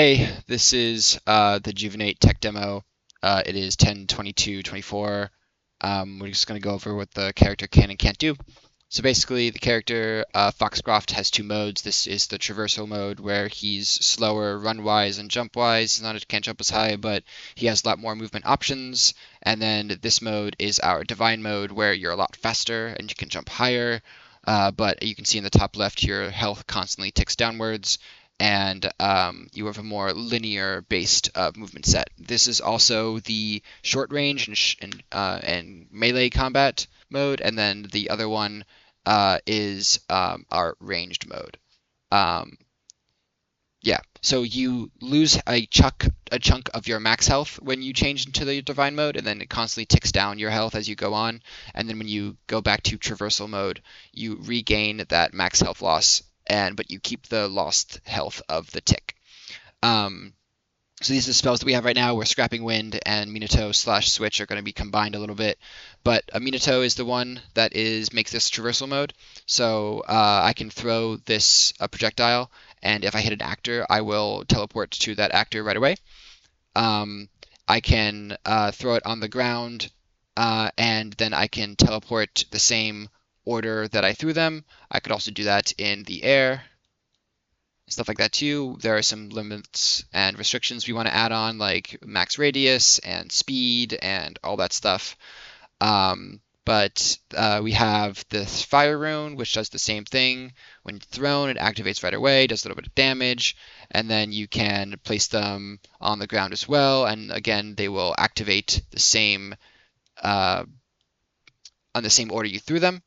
Hey, this is the Juvenate tech demo. It is 10:22:24. We're just going to go over what the character can and can't do. So basically, the character Foxcroft has two modes. This is the traversal mode where he's slower run-wise and jump-wise. Can't jump as high, but he has a lot more movement options. And then this mode is our divine mode where you're a lot faster and you can jump higher. But you can see in the top left, your health constantly ticks downwards and you have a more linear based movement set. This is also the short range and melee combat mode, and then the other one is our ranged mode. Um, yeah, so you lose a chunk of your max health when you change into the divine mode, and then it constantly ticks down your health as you go on. And then when you go back to traversal mode, you regain that max health loss, but you keep the lost health of the tick. So these are the spells that we have right now, where Scrapping Wind and Minato/Switch are going to be combined a little bit. But Minato is the one that makes this traversal mode. So I can throw this projectile, and if I hit an actor, I will teleport to that actor right away. I can throw it on the ground, and then I can teleport the same order that I threw them. I could also do that in the air, stuff like that too. There are some limits and restrictions we want to add on, like max radius and speed and all that stuff. But we have this fire rune, which does the same thing. When thrown, it activates right away, does a little bit of damage, and then you can place them on the ground as well. And again, they will activate the same on the same order you threw them.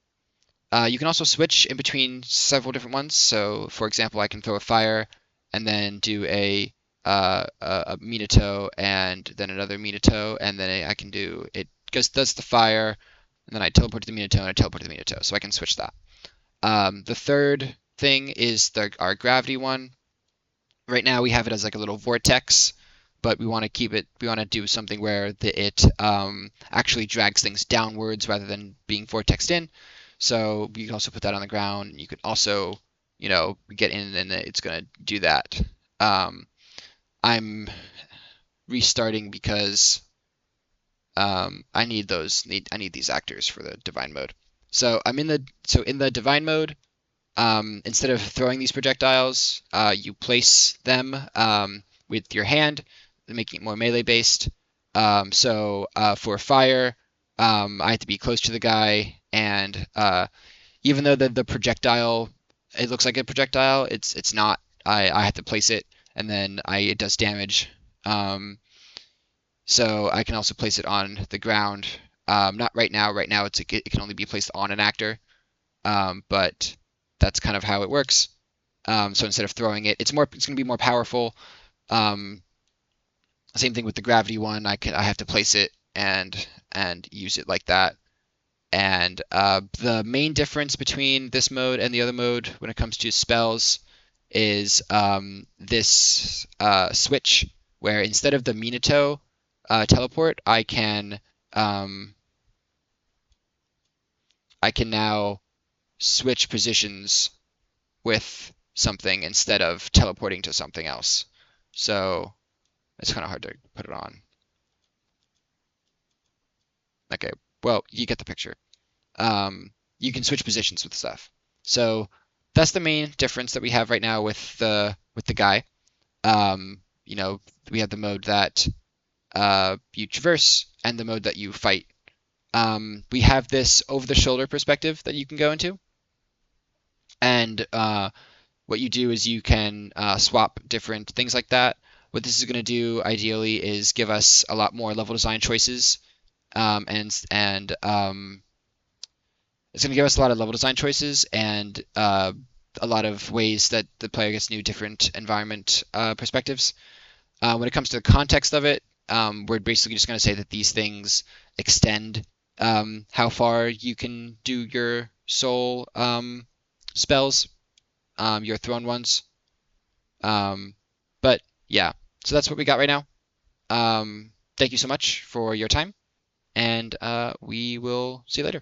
You can also switch in between several different ones. So, for example, I can throw a fire and then do a Minato and then another Minato, and then I can do it does the fire, and then I teleport to the Minato and I teleport to the Minato. So I can switch that. The third thing is our gravity one. Right now we have it as like a little vortex, but we want to keep it. We want to do something where it actually drags things downwards rather than being vortexed in. So you can also put that on the ground. You could also, get in and it's going to do that. I'm restarting because I need these actors for the divine mode. So in the divine mode, instead of throwing these projectiles, you place them with your hand, making it more melee based. For fire, I have to be close to the guy, and even though the projectile, it looks like a projectile, it's not. I have to place it, and then it does damage. So I can also place it on the ground. Not right now. Right now it can only be placed on an actor, but that's kind of how it works. So instead of throwing it, it's going to be more powerful. Same thing with the gravity one. I have to place it and use it like that. And the main difference between this mode and the other mode when it comes to spells is this switch, where instead of the Minato teleport, I can now switch positions with something instead of teleporting to something else. So it's kind of hard to put it on. Okay, well, you get the picture. You can switch positions with stuff. So that's the main difference that we have right now with the guy. We have the mode that you traverse and the mode that you fight. We have this over-the-shoulder perspective that you can go into, and what you do is you can swap different things like that. What this is going to do ideally is give us a lot more level design choices, and it's going to give us a lot of level design choices and a lot of ways that the player gets new different environment perspectives. When it comes to the context of it, we're basically just going to say that these things extend how far you can do your soul spells, your throne ones. But yeah, so that's what we got right now. Thank you so much for your time, and we will see you later.